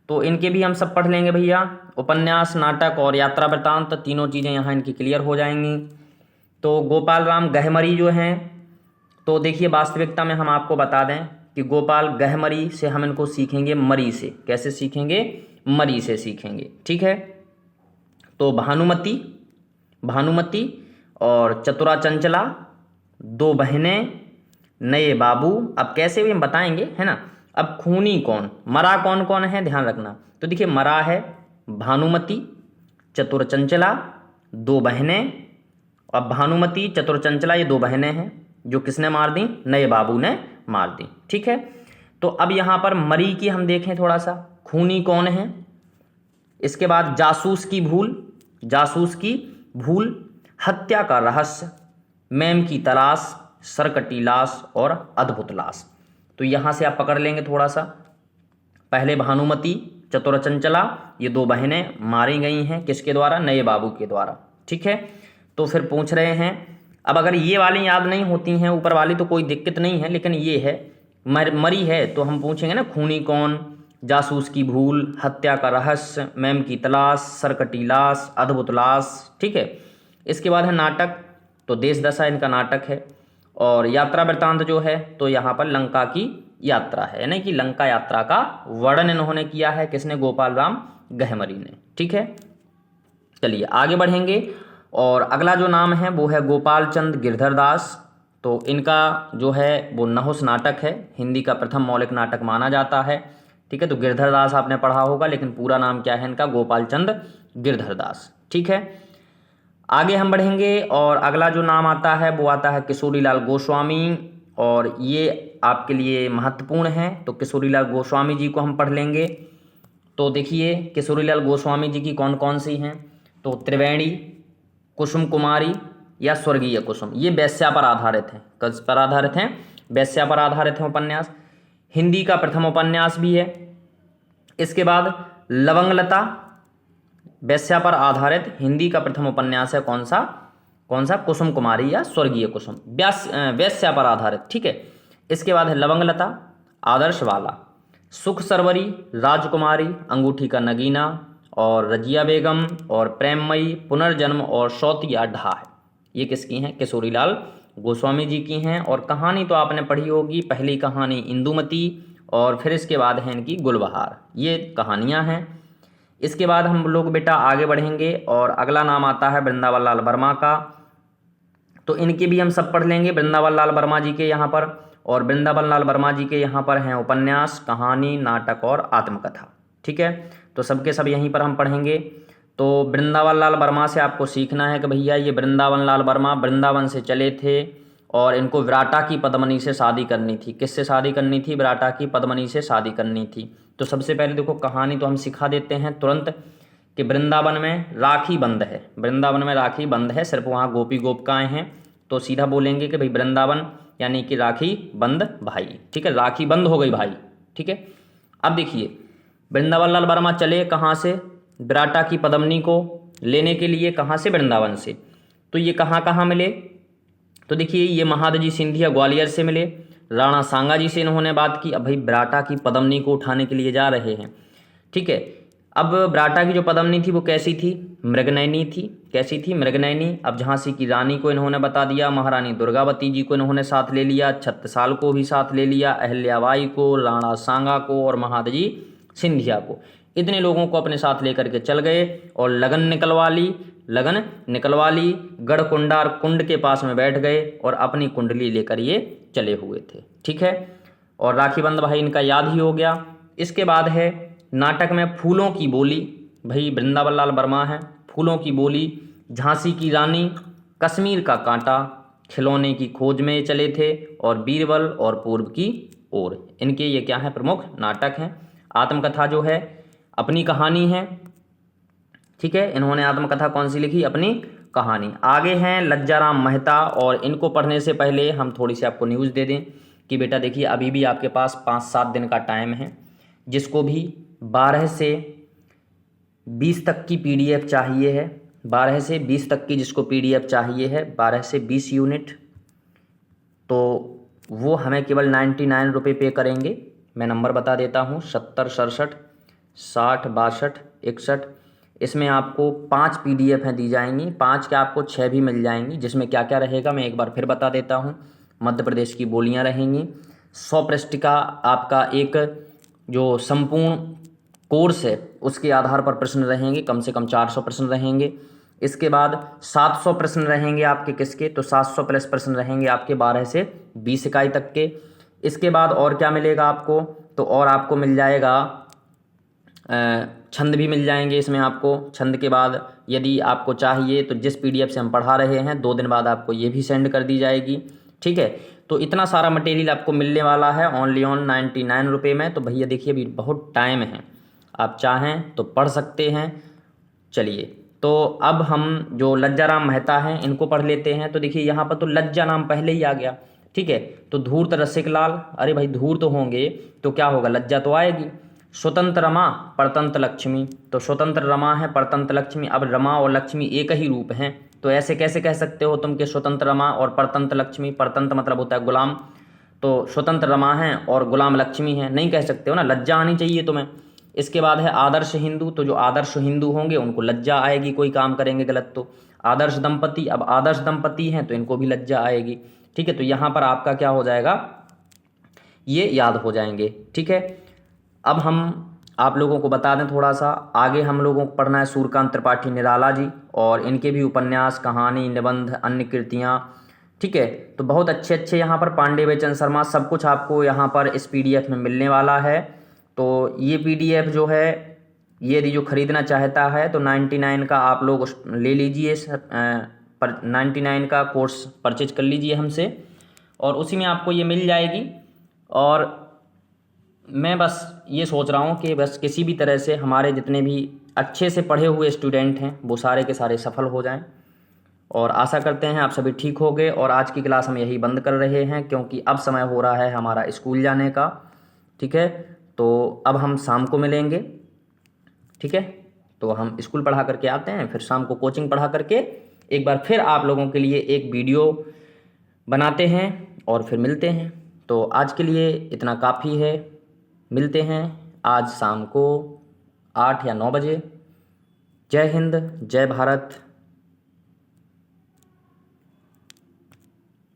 तो इनके भी हम सब पढ़ लेंगे भैया। उपन्यास, नाटक और यात्रा वृत्तांत, तीनों चीज़ें यहाँ इनकी क्लियर हो जाएंगी। तो गोपाल राम गहमरी जो हैं, तो देखिए वास्तविकता में हम आपको बता दें कि गोपाल गहमरी से हम इनको सीखेंगे मरी से। कैसे सीखेंगे? मरी से सीखेंगे, ठीक है। तो भानुमति, भानुमति और चतुरा चंचला, दो बहनें, नए बाबू। अब कैसे भी हम बताएंगे, है ना। अब खूनी कौन? मरा कौन कौन है? ध्यान रखना। तो देखिए मरा है भानुमति, चतुर चंचला, दो बहनें। अब भानुमति, चतुर चंचला ये दो बहनें हैं जो किसने मार दी? नए बाबू ने मार दी, ठीक है। तो अब यहाँ पर मरी की हम देखें थोड़ा सा, खूनी कौन है। इसके बाद जासूस की भूल, जासूस की भूल, हत्या का रहस्य, मैम की तलाश, सरकटी लाश और अद्भुत लाश। तो यहाँ से आप पकड़ लेंगे थोड़ा सा। पहले भानुमति, चतुर चंचला, ये दो बहनें मारी गई हैं किसके द्वारा? नए बाबू के द्वारा, ठीक है। तो फिर पूछ रहे हैं, अब अगर ये वाली याद नहीं होती हैं ऊपर वाली तो कोई दिक्कत नहीं है, लेकिन ये है मरी है तो हम पूछेंगे ना खूनी कौन, जासूस की भूल, हत्या का रहस्य, मैम की तलाश, सरकटी लाश, अद्भुत लाश, ठीक है। इसके बाद है नाटक, तो देश दशा इनका नाटक है। और यात्रा वृत्तांत जो है तो यहाँ पर लंका की यात्रा है, यानी कि लंका यात्रा का वर्णन इन्होंने किया है। किसने? गोपाल राम गहमरी ने, ठीक है। चलिए आगे बढ़ेंगे, और अगला जो नाम है वो है गोपाल चंद गिरधर दास। तो इनका जो है वो नहुस नाटक है, हिंदी का प्रथम मौलिक नाटक माना जाता है, ठीक है। तो गिरधर दास आपने पढ़ा होगा, लेकिन पूरा नाम क्या है इनका? गोपाल चंद गिरधर दास, ठीक है। आगे हम बढ़ेंगे, और अगला जो नाम आता है वो आता है किशोरीलाल गोस्वामी, और ये आपके लिए महत्वपूर्ण है। तो किशोरीलाल गोस्वामी जी को हम पढ़ लेंगे। तो देखिए किशोरीलाल गोस्वामी जी की कौन कौन सी हैं? तो त्रिवेणी, कुसुम कुमारी या स्वर्गीय कुसुम, ये वेश्या पर आधारित हैं। किस पर आधारित हैं? वेश्या पर आधारित है उपन्यास। हिंदी का प्रथम उपन्यास भी है। इसके बाद लवंगलता, वेश्या पर आधारित हिंदी का प्रथम उपन्यास है। कौन सा? कौन सा? कुसुम कुमारी या स्वर्गीय कुसुम, वेश्या पर आधारित, ठीक है। इसके बाद है लवंगलता, आदर्श वाला, सुख सरवरी, राजकुमारी, अंगूठी का नगीना और रजिया बेगम और प्रेममयी, पुनर्जन्म और शौतिया ढा। ये किसकी हैं? किशोरीलाल गोस्वामी जी की हैं। और कहानी तो आपने पढ़ी होगी, पहली कहानी इंदुमती, और फिर इसके बाद है इनकी गुलबहार। ये कहानियाँ हैं। इसके बाद हम लोग बेटा आगे बढ़ेंगे, और अगला नाम आता है वृंदावन लाल वर्मा का। तो इनके भी हम सब पढ़ लेंगे, वृंदावन लाल वर्मा जी के यहाँ पर। और वृंदावन लाल वर्मा जी के यहाँ पर हैं उपन्यास, कहानी, नाटक और आत्मकथा, ठीक है। तो सबके सब यहीं पर हम पढ़ेंगे। तो वृंदावन लाल वर्मा से आपको सीखना है कि भैया ये वृंदावन लाल वर्मा वृंदावन से चले थे, और इनको विराटा की पद्मनी से शादी करनी थी। किससे शादी करनी थी? विराटा की पद्मनी से शादी करनी थी। तो सबसे पहले देखो कहानी तो हम सिखा देते हैं तुरंत कि वृंदावन में राखी बंद है, वृंदावन में राखी बंद है, सिर्फ वहाँ गोपी गोपिकाएँ हैं। तो सीधा बोलेंगे कि भाई वृंदावन यानी कि राखी बंद भाई, ठीक है। राखी बंद हो गई भाई, ठीक है। अब देखिए वृंदावन लाल वर्मा चले कहाँ से? विराटा की पद्मिनी को लेने के लिए। कहाँ से? वृंदावन से। तो ये कहाँ कहाँ मिले? तो देखिए ये महादजी सिंधिया ग्वालियर से मिले, राणा सांगा जी से इन्होंने बात की। अब भाई विराटा की पद्मिनी को उठाने के लिए जा रहे हैं, ठीक है। अब विराटा की जो पद्मिनी थी वो कैसी थी? मृगनयनी थी। कैसी थी? मृगनयनी। अब झांसी की रानी को इन्होंने बता दिया, महारानी दुर्गावती जी को इन्होंने साथ ले लिया, छत्रसाल को भी साथ ले लिया, अहिल्याबाई को, राणा सांगा को और महादजी सिंधिया को। इतने लोगों को अपने साथ लेकर के चल गए और लगन निकलवा ली। गढ़कुंडार कुंड के पास में बैठ गए और अपनी कुंडली लेकर ये चले हुए थे, ठीक है। और राखी बंध भाई इनका याद ही हो गया। इसके बाद है नाटक में फूलों की बोली। भाई वृंदावन लाल वर्मा है। फूलों की बोली, झांसी की रानी, कश्मीर का कांटा, खिलौने की खोज में चले थे और बीरबल और पूर्व की ओर। इनके ये क्या है? प्रमुख नाटक हैं। आत्मकथा जो है अपनी कहानी है, ठीक है। इन्होंने आत्मकथा कौन सी लिखी? अपनी कहानी। आगे हैं लज्जाराम मेहता, और इनको पढ़ने से पहले हम थोड़ी सी आपको न्यूज़ दे दें कि बेटा देखिए अभी भी आपके पास 5-7 दिन का टाइम है। जिसको भी 12 से 20 तक की PDF चाहिए है, 12 से 20 तक की जिसको PDF चाहिए है, 12 से 20 यूनिट, तो वो हमें केवल 99 रुपये पे करेंगे। मैं नंबर बता देता हूँ, 70 67 60 62 61। इसमें आपको 5 PDF हैं दी जाएंगी, 5 क्या आपको 6 भी मिल जाएंगी। जिसमें क्या क्या रहेगा मैं एक बार फिर बता देता हूँ। मध्य प्रदेश की बोलियाँ रहेंगी, 100 पृष्ठ का आपका एक जो संपूर्ण कोर्स है उसके आधार पर प्रश्न रहेंगे, कम से कम 400 प्रश्न रहेंगे। इसके बाद 700 प्रश्न रहेंगे आपके किसके? तो 700 प्लस प्रश्न रहेंगे आपके 12 से 20 इकाई तक के। इसके बाद और क्या मिलेगा आपको? तो और आपको मिल जाएगा छंद भी मिल जाएंगे इसमें आपको। छंद के बाद यदि आपको चाहिए तो जिस PDF से हम पढ़ा रहे हैं 2 दिन बाद आपको ये भी सेंड कर दी जाएगी, ठीक है। तो इतना सारा मटेरियल आपको मिलने वाला है ओनली ऑन 99 रुपये में। तो भैया देखिए अभी बहुत टाइम है, आप चाहें तो पढ़ सकते हैं। चलिए तो अब हम जो लज्जाराम मेहता हैं इनको पढ़ लेते हैं। तो देखिए यहाँ पर तो लज्जा नाम पहले ही आ गया, ठीक है। तो धूर्त रसिक लाल, अरे भाई धूर्त होंगे तो क्या होगा? लज्जा तो आएगी। स्वतंत्र रमा परतंत्र लक्ष्मी, तो स्वतंत्र रमा है, परतंत्र लक्ष्मी। अब रमा और लक्ष्मी एक ही रूप हैं, तो ऐसे कैसे कह सकते हो तुम कि स्वतंत्र रमा और परतंत्र लक्ष्मी? परतंत्र मतलब होता है गुलाम, तो स्वतंत्र रमा है और गुलाम लक्ष्मी है, नहीं कह सकते हो ना, लज्जा आनी चाहिए तुम्हें। इसके बाद है आदर्श हिंदू, तो जो आदर्श हिंदू होंगे उनको लज्जा आएगी, कोई काम करेंगे गलत तो। आदर्श दंपति, अब आदर्श दंपति हैं तो इनको भी लज्जा आएगी, ठीक है। तो यहाँ पर आपका क्या हो जाएगा? ये याद हो जाएंगे, ठीक है। अब हम आप लोगों को बता दें थोड़ा सा, आगे हम लोगों को पढ़ना है सूर्यकांत त्रिपाठी निराला जी, और इनके भी उपन्यास, कहानी, निबंध, अन्य कृतियाँ, ठीक है। तो बहुत अच्छे अच्छे यहाँ पर पांडे बेचन शर्मा सब कुछ आपको यहाँ पर इस PDF में मिलने वाला है। तो ये PDF जो है ये जो ख़रीदना चाहता है तो 99 का आप लोग ले लीजिए, पर 99 का कोर्स परचेज कर लीजिए हमसे, और उसी में आपको ये मिल जाएगी। और मैं बस ये सोच रहा हूँ कि बस किसी भी तरह से हमारे जितने भी अच्छे से पढ़े हुए स्टूडेंट हैं वो सारे के सारे सफल हो जाएं, और आशा करते हैं आप सभी ठीक हो गए। और आज की क्लास हम यही बंद कर रहे हैं क्योंकि अब समय हो रहा है हमारा स्कूल जाने का, ठीक है। तो अब हम शाम को मिलेंगे, ठीक है। तो हम स्कूल पढ़ा करके आते हैं, फिर शाम को कोचिंग पढ़ा करके एक बार फिर आप लोगों के लिए एक वीडियो बनाते हैं और फिर मिलते हैं। तो आज के लिए इतना काफ़ी है, मिलते हैं आज शाम को 8 या 9 बजे। जय हिंद, जय भारत।